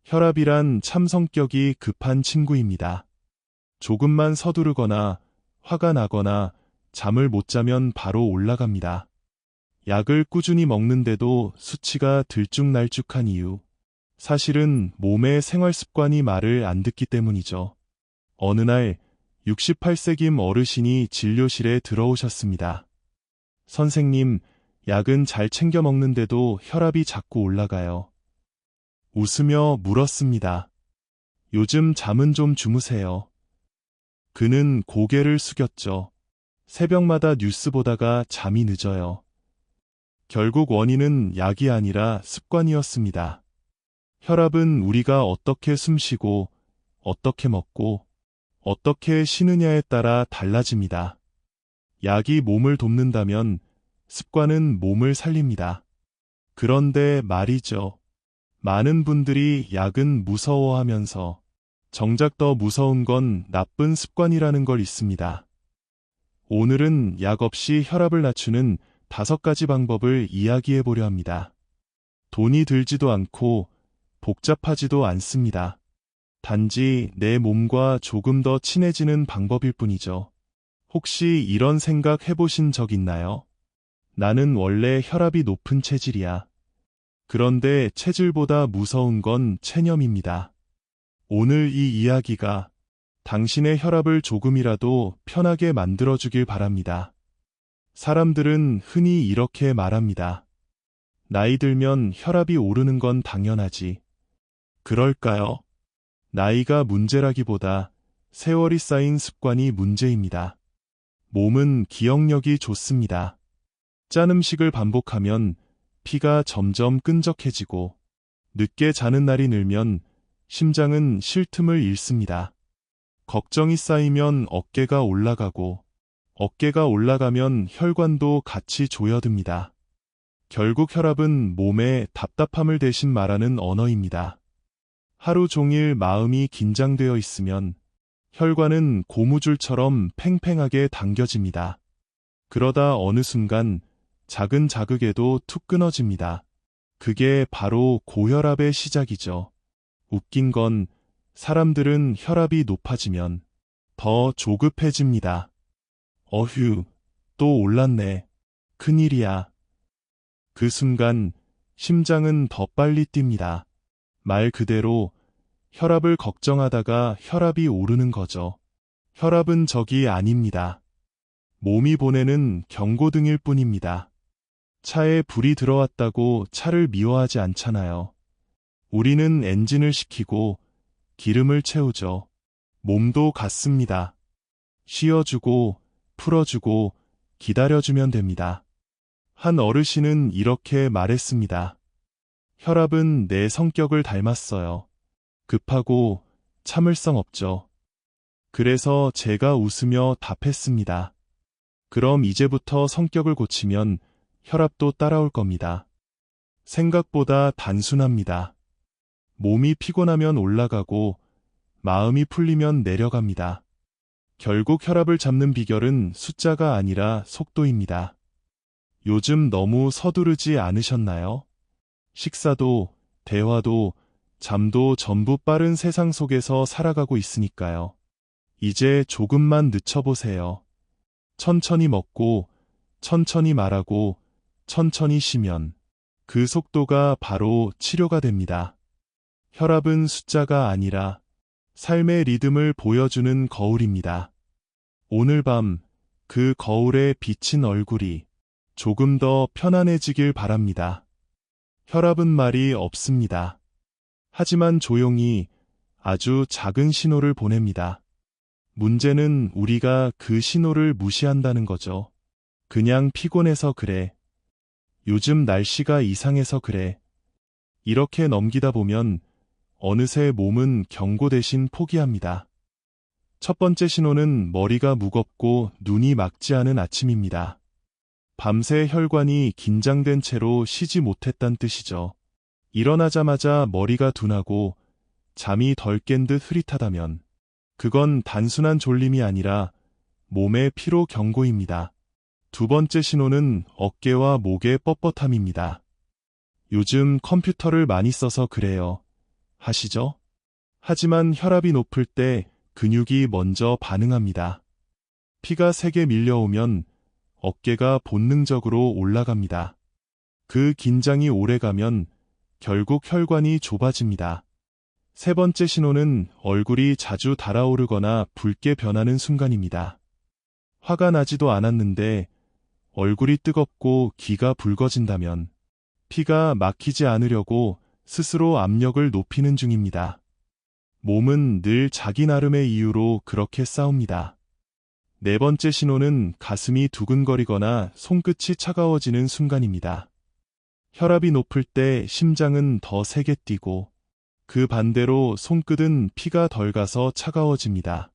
혈압이란 참 성격이 급한 친구입니다. 조금만 서두르거나 화가 나거나 잠을 못 자면 바로 올라갑니다. 약을 꾸준히 먹는데도 수치가 들쭉날쭉한 이유. 사실은 몸의 생활 습관이 말을 안 듣기 때문이죠. 어느 날 68세 김 어르신이 진료실에 들어오셨습니다. 선생님, 약은 잘 챙겨 먹는데도 혈압이 자꾸 올라가요. 웃으며 물었습니다. 요즘 잠은 좀 주무세요. 그는 고개를 숙였죠. 새벽마다 뉴스 보다가 잠이 늦어요. 결국 원인은 약이 아니라 습관이었습니다. 혈압은 우리가 어떻게 숨쉬고, 어떻게 먹고, 어떻게 쉬느냐에 따라 달라집니다. 약이 몸을 돕는다면 습관은 몸을 살립니다. 그런데 말이죠. 많은 분들이 약은 무서워하면서 정작 더 무서운 건 나쁜 습관이라는 걸 잊습니다. 오늘은 약 없이 혈압을 낮추는 5가지 방법을 이야기해 보려 합니다. 돈이 들지도 않고 복잡하지도 않습니다. 단지 내 몸과 조금 더 친해지는 방법일 뿐이죠. 혹시 이런 생각 해보신 적 있나요? 나는 원래 혈압이 높은 체질이야. 그런데 체질보다 무서운 건 체념입니다. 오늘 이 이야기가 당신의 혈압을 조금이라도 편하게 만들어주길 바랍니다. 사람들은 흔히 이렇게 말합니다. 나이 들면 혈압이 오르는 건 당연하지. 그럴까요? 나이가 문제라기보다 세월이 쌓인 습관이 문제입니다. 몸은 기억력이 좋습니다. 짠 음식을 반복하면 피가 점점 끈적해지고 늦게 자는 날이 늘면 심장은 쉴 틈을 잃습니다. 걱정이 쌓이면 어깨가 올라가고 어깨가 올라가면 혈관도 같이 조여듭니다. 결국 혈압은 몸의 답답함을 대신 말하는 언어입니다. 하루 종일 마음이 긴장되어 있으면 혈관은 고무줄처럼 팽팽하게 당겨집니다. 그러다 어느 순간 작은 자극에도 툭 끊어집니다. 그게 바로 고혈압의 시작이죠. 웃긴 건 사람들은 혈압이 높아지면 더 조급해집니다. 어휴, 또 올랐네. 큰일이야. 그 순간 심장은 더 빨리 뜁니다. 말 그대로 혈압을 걱정하다가 혈압이 오르는 거죠. 혈압은 적이 아닙니다. 몸이 보내는 경고등일 뿐입니다. 차에 불이 들어왔다고 차를 미워하지 않잖아요. 우리는 엔진을 식히고 기름을 채우죠. 몸도 같습니다. 쉬어주고 풀어주고 기다려주면 됩니다. 한 어르신은 이렇게 말했습니다. 혈압은 내 성격을 닮았어요. 급하고 참을성 없죠. 그래서 제가 웃으며 답했습니다. 그럼 이제부터 성격을 고치면 혈압도 따라올 겁니다. 생각보다 단순합니다. 몸이 피곤하면 올라가고 마음이 풀리면 내려갑니다. 결국 혈압을 잡는 비결은 숫자가 아니라 속도입니다. 요즘 너무 서두르지 않으셨나요? 식사도, 대화도, 잠도 전부 빠른 세상 속에서 살아가고 있으니까요. 이제 조금만 늦춰보세요. 천천히 먹고, 천천히 말하고, 천천히 쉬면 그 속도가 바로 치료가 됩니다. 혈압은 숫자가 아니라 삶의 리듬을 보여주는 거울입니다. 오늘 밤 그 거울에 비친 얼굴이 조금 더 편안해지길 바랍니다. 혈압은 말이 없습니다. 하지만 조용히 아주 작은 신호를 보냅니다. 문제는 우리가 그 신호를 무시한다는 거죠. 그냥 피곤해서 그래. 요즘 날씨가 이상해서 그래. 이렇게 넘기다 보면 어느새 몸은 경고 대신 포기합니다. 첫 번째 신호는 머리가 무겁고 눈이 막지 않은 아침입니다. 밤새 혈관이 긴장된 채로 쉬지 못했단 뜻이죠. 일어나자마자 머리가 둔하고 잠이 덜 깬 듯 흐릿하다면 그건 단순한 졸림이 아니라 몸의 피로 경고입니다. 두 번째 신호는 어깨와 목의 뻣뻣함입니다. 요즘 컴퓨터를 많이 써서 그래요. 하시죠? 하지만 혈압이 높을 때 근육이 먼저 반응합니다. 피가 세게 밀려오면 어깨가 본능적으로 올라갑니다. 그 긴장이 오래가면 결국 혈관이 좁아집니다. 세 번째 신호는 얼굴이 자주 달아오르거나 붉게 변하는 순간입니다. 화가 나지도 않았는데 얼굴이 뜨겁고 귀가 붉어진다면 피가 막히지 않으려고 스스로 압력을 높이는 중입니다. 몸은 늘 자기 나름의 이유로 그렇게 싸웁니다. 네 번째 신호는 가슴이 두근거리거나 손끝이 차가워지는 순간입니다. 혈압이 높을 때 심장은 더 세게 뛰고 그 반대로 손끝은 피가 덜 가서 차가워집니다.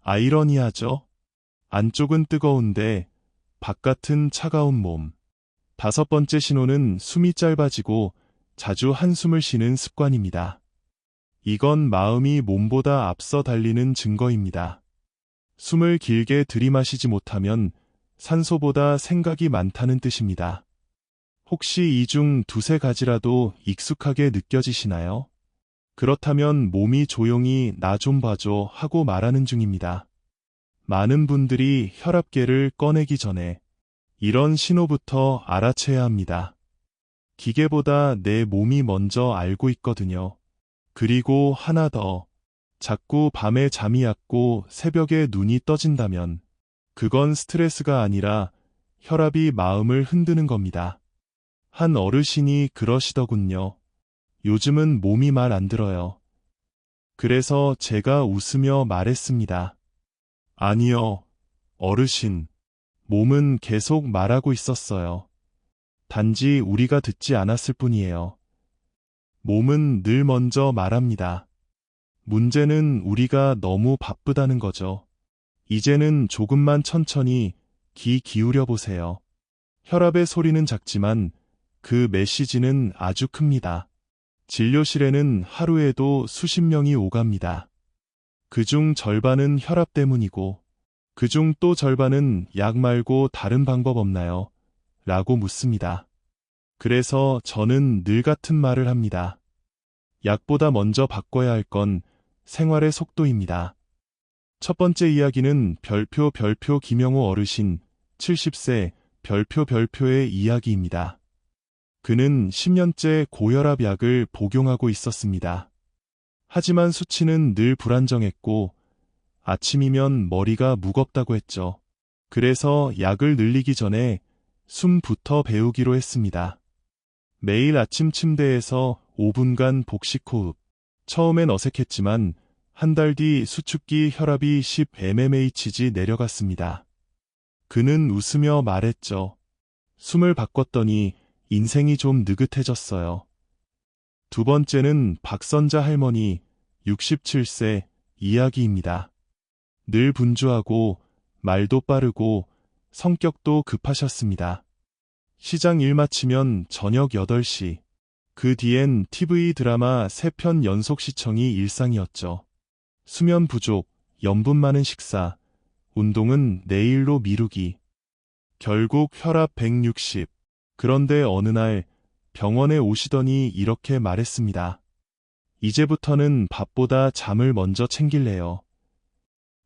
아이러니하죠? 안쪽은 뜨거운데 바깥은 차가운 몸. 다섯 번째 신호는 숨이 짧아지고 자주 한숨을 쉬는 습관입니다. 이건 마음이 몸보다 앞서 달리는 증거입니다. 숨을 길게 들이마시지 못하면 산소보다 생각이 많다는 뜻입니다. 혹시 이 중 두세 가지라도 익숙하게 느껴지시나요? 그렇다면 몸이 조용히 나 좀 봐줘 하고 말하는 중입니다. 많은 분들이 혈압계를 꺼내기 전에 이런 신호부터 알아채야 합니다. 기계보다 내 몸이 먼저 알고 있거든요. 그리고 하나 더. 자꾸 밤에 잠이 얕고 새벽에 눈이 떠진다면 그건 스트레스가 아니라 혈압이 마음을 흔드는 겁니다. 한 어르신이 그러시더군요. 요즘은 몸이 말 안 들어요. 그래서 제가 웃으며 말했습니다. 아니요, 어르신. 몸은 계속 말하고 있었어요. 단지 우리가 듣지 않았을 뿐이에요. 몸은 늘 먼저 말합니다. 문제는 우리가 너무 바쁘다는 거죠. 이제는 조금만 천천히 귀 기울여 보세요. 혈압의 소리는 작지만 그 메시지는 아주 큽니다. 진료실에는 하루에도 수십 명이 오갑니다. 그중 절반은 혈압 때문이고 그중 또 절반은 약 말고 다른 방법 없나요? 라고 묻습니다. 그래서 저는 늘 같은 말을 합니다. 약보다 먼저 바꿔야 할 건 생활의 속도입니다. 첫 번째 이야기는 별표 김영호 어르신 70세 별표의 이야기입니다. 그는 10년째 고혈압 약을 복용하고 있었습니다. 하지만 수치는 늘 불안정했고 아침이면 머리가 무겁다고 했죠. 그래서 약을 늘리기 전에 숨부터 배우기로 했습니다. 매일 아침 침대에서 5분간 복식 호흡. 처음엔 어색했지만 한 달 뒤 수축기 혈압이 10mmHg 내려갔습니다. 그는 웃으며 말했죠. 숨을 바꿨더니 인생이 좀 느긋해졌어요. 두 번째는 박선자 할머니 67세 이야기입니다. 늘 분주하고 말도 빠르고 성격도 급하셨습니다. 시장 일 마치면 저녁 8시. 그 뒤엔 TV 드라마 3편 연속 시청이 일상이었죠. 수면 부족, 염분 많은 식사, 운동은 내일로 미루기. 결국 혈압 160. 그런데 어느 날 병원에 오시더니 이렇게 말했습니다. 이제부터는 밥보다 잠을 먼저 챙길래요.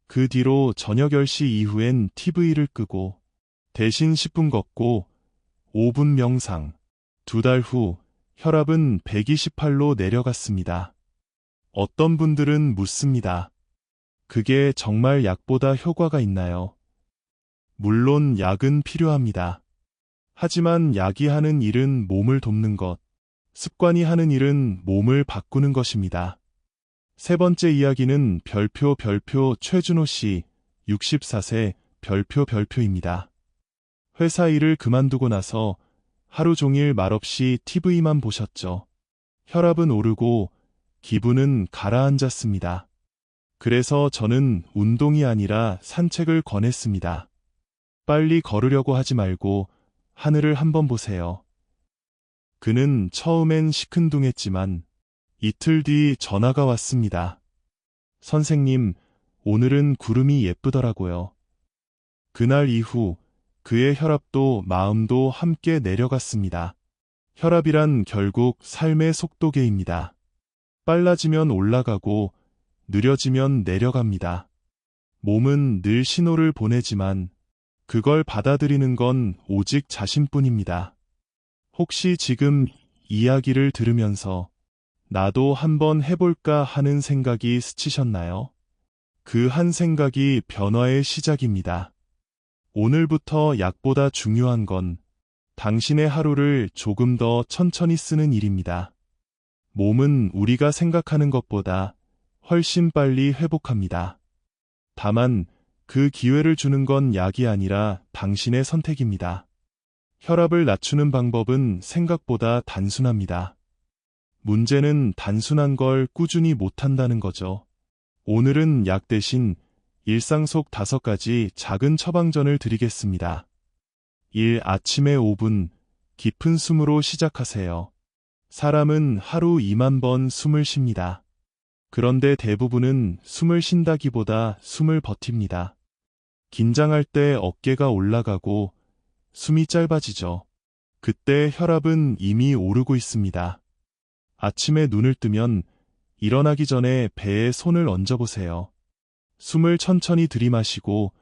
그 뒤로 저녁 10시 이후엔 TV를 끄고 대신 10분 걷고 5분 명상. 2달 후 혈압은 128로 내려갔습니다. 어떤 분들은 묻습니다. 그게 정말 약보다 효과가 있나요? 물론 약은 필요합니다. 하지만 약이 하는 일은 몸을 돕는 것, 습관이 하는 일은 몸을 바꾸는 것입니다. 세 번째 이야기는 별표 최준호 씨 64세 별표입니다. 회사 일을 그만두고 나서 하루 종일 말없이 TV만 보셨죠. 혈압은 오르고 기분은 가라앉았습니다. 그래서 저는 운동이 아니라 산책을 권했습니다. 빨리 걸으려고 하지 말고 하늘을 한번 보세요. 그는 처음엔 시큰둥했지만 이틀 뒤 전화가 왔습니다. 선생님, 오늘은 구름이 예쁘더라고요. 그날 이후 그의 혈압도 마음도 함께 내려갔습니다. 혈압이란 결국 삶의 속도계입니다. 빨라지면 올라가고 느려지면 내려갑니다. 몸은 늘 신호를 보내지만 그걸 받아들이는 건 오직 자신뿐입니다. 혹시 지금 이야기를 들으면서 나도 한번 해볼까 하는 생각이 스치셨나요? 그 한 생각이 변화의 시작입니다. 오늘부터 약보다 중요한 건 당신의 하루를 조금 더 천천히 쓰는 일입니다. 몸은 우리가 생각하는 것보다 훨씬 빨리 회복합니다. 다만 그 기회를 주는 건 약이 아니라 당신의 선택입니다. 혈압을 낮추는 방법은 생각보다 단순합니다. 문제는 단순한 걸 꾸준히 못한다는 거죠. 오늘은 약 대신 일상 속 5가지 작은 처방전을 드리겠습니다. 1. 아침에 5분 깊은 숨으로 시작하세요. 사람은 하루 2만 번 숨을 쉽니다. 그런데 대부분은 숨을 쉰다기보다 숨을 버팁니다. 긴장할 때 어깨가 올라가고 숨이 짧아지죠. 그때 혈압은 이미 오르고 있습니다. 아침에 눈을 뜨면 일어나기 전에 배에 손을 얹어보세요. 숨을 천천히 들이마시고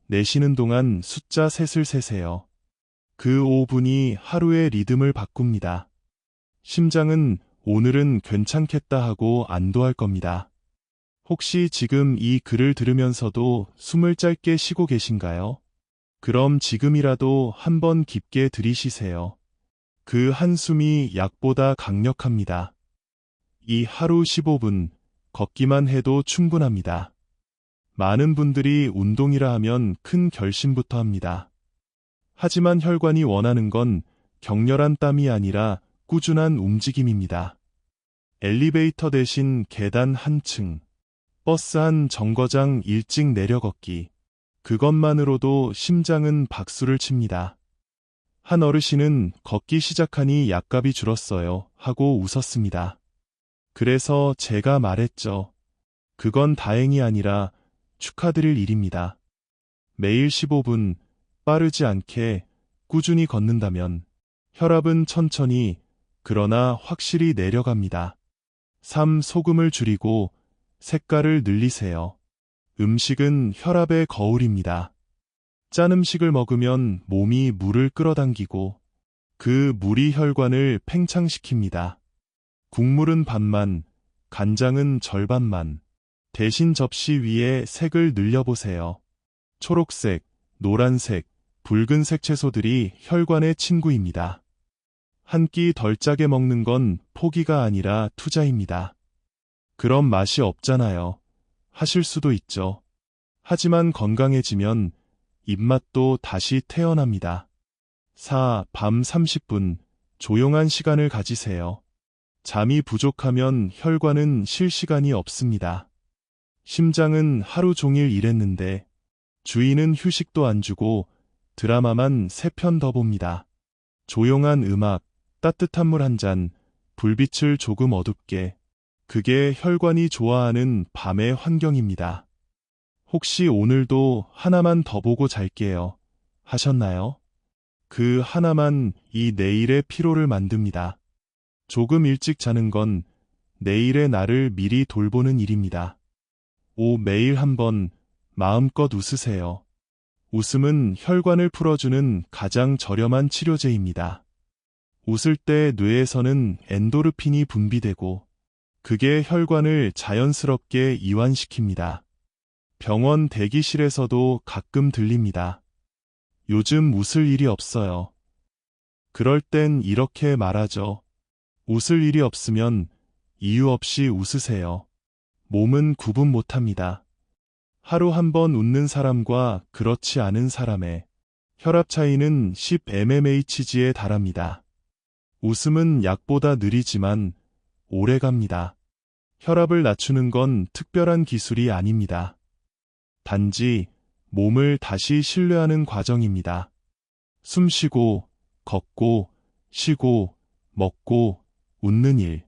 내쉬는 동안 숫자 셋을 세세요. 그 5분이 하루의 리듬을 바꿉니다. 심장은 오늘은 괜찮겠다 하고 안도할 겁니다. 혹시 지금 이 글을 들으면서도 숨을 짧게 쉬고 계신가요? 그럼 지금이라도 한번 깊게 들이쉬세요. 그 한숨이 약보다 강력합니다. 이 하루 15분 걷기만 해도 충분합니다. 많은 분들이 운동이라 하면 큰 결심부터 합니다. 하지만 혈관이 원하는 건 격렬한 땀이 아니라 꾸준한 움직임입니다. 엘리베이터 대신 계단 한 층, 버스 한 정거장 일찍 내려걷기. 그것만으로도 심장은 박수를 칩니다. 한 어르신은 걷기 시작하니 약값이 줄었어요 하고 웃었습니다. 그래서 제가 말했죠. 그건 다행이 아니라 축하드릴 일입니다. 매일 15분 빠르지 않게 꾸준히 걷는다면 혈압은 천천히 그러나 확실히 내려갑니다. 3. 소금을 줄이고 색깔을 늘리세요. 음식은 혈압의 거울입니다. 짠 음식을 먹으면 몸이 물을 끌어당기고 그 물이 혈관을 팽창시킵니다. 국물은 반만, 간장은 절반만. 대신 접시 위에 색을 늘려보세요. 초록색, 노란색, 붉은색 채소들이 혈관의 친구입니다. 한 끼 덜 짜게 먹는 건 포기가 아니라 투자입니다. 그럼 맛이 없잖아요. 하실 수도 있죠. 하지만 건강해지면 입맛도 다시 태어납니다. 4. 밤 30분 조용한 시간을 가지세요. 잠이 부족하면 혈관은 쉴 시간이 없습니다. 심장은 하루 종일 일했는데 주인은 휴식도 안 주고 드라마만 3편 더 봅니다. 조용한 음악, 따뜻한 물 한 잔, 불빛을 조금 어둡게. 그게 혈관이 좋아하는 밤의 환경입니다. 혹시 오늘도 하나만 더 보고 잘게요 하셨나요? 그 하나만 이 내일의 피로를 만듭니다. 조금 일찍 자는 건 내일의 나를 미리 돌보는 일입니다. 5. 매일 한번 마음껏 웃으세요. 웃음은 혈관을 풀어주는 가장 저렴한 치료제입니다. 웃을 때 뇌에서는 엔도르핀이 분비되고 그게 혈관을 자연스럽게 이완시킵니다. 병원 대기실에서도 가끔 들립니다. 요즘 웃을 일이 없어요. 그럴 땐 이렇게 말하죠. 웃을 일이 없으면 이유 없이 웃으세요. 몸은 구분 못합니다. 하루 한 번 웃는 사람과 그렇지 않은 사람의 혈압 차이는 10mmHg에 달합니다. 웃음은 약보다 느리지만 오래 갑니다. 혈압을 낮추는 건 특별한 기술이 아닙니다. 단지 몸을 다시 신뢰하는 과정입니다. 숨 쉬고, 걷고, 쉬고, 먹고, 웃는 일.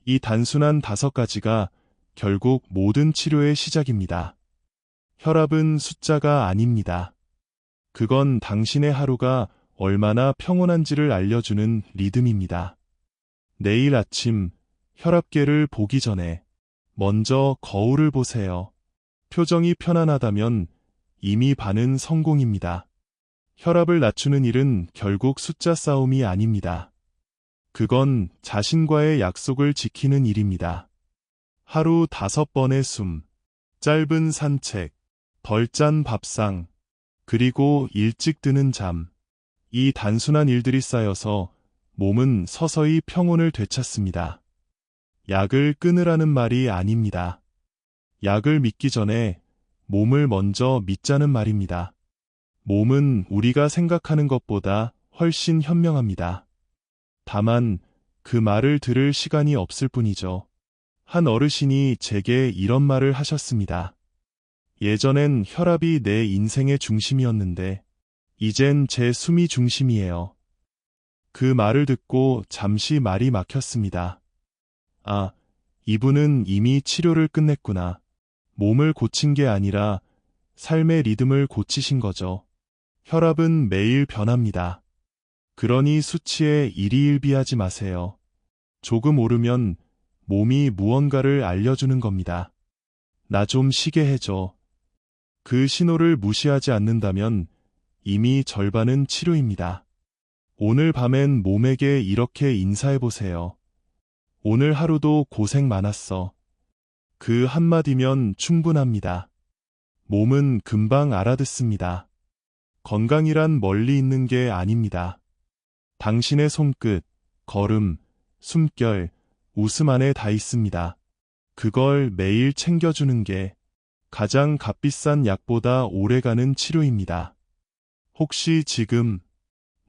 이 단순한 5가지가 결국 모든 치료의 시작입니다. 혈압은 숫자가 아닙니다. 그건 당신의 하루가 얼마나 평온한지를 알려주는 리듬입니다. 내일 아침 혈압계를 보기 전에 먼저 거울을 보세요. 표정이 편안하다면 이미 반은 성공입니다. 혈압을 낮추는 일은 결국 숫자 싸움이 아닙니다. 그건 자신과의 약속을 지키는 일입니다. 하루 5번의 숨, 짧은 산책, 덜 짠 밥상, 그리고 일찍 드는 잠. 이 단순한 일들이 쌓여서 몸은 서서히 평온을 되찾습니다. 약을 끊으라는 말이 아닙니다. 약을 믿기 전에 몸을 먼저 믿자는 말입니다. 몸은 우리가 생각하는 것보다 훨씬 현명합니다. 다만 그 말을 들을 시간이 없을 뿐이죠. 한 어르신이 제게 이런 말을 하셨습니다. 예전엔 혈압이 내 인생의 중심이었는데 이젠 제 숨이 중심이에요. 그 말을 듣고 잠시 말이 막혔습니다. 아, 이분은 이미 치료를 끝냈구나. 몸을 고친 게 아니라 삶의 리듬을 고치신 거죠. 혈압은 매일 변합니다. 그러니 수치에 일희일비하지 마세요. 조금 오르면 몸이 무언가를 알려주는 겁니다. 나 좀 쉬게 해줘. 그 신호를 무시하지 않는다면 이미 절반은 치료입니다. 오늘 밤엔 몸에게 이렇게 인사해보세요. 오늘 하루도 고생 많았어. 그 한마디면 충분합니다. 몸은 금방 알아듣습니다. 건강이란 멀리 있는 게 아닙니다. 당신의 손끝, 걸음, 숨결, 웃음 안에 다 있습니다. 그걸 매일 챙겨주는 게 가장 값비싼 약보다 오래가는 치료입니다. 혹시 지금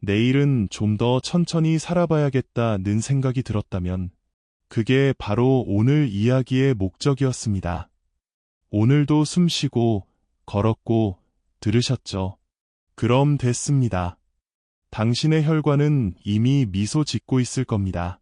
내일은 좀 더 천천히 살아봐야겠다는 생각이 들었다면 그게 바로 오늘 이야기의 목적이었습니다. 오늘도 숨 쉬고 걸었고 들으셨죠? 그럼 됐습니다. 당신의 혈관은 이미 미소 짓고 있을 겁니다.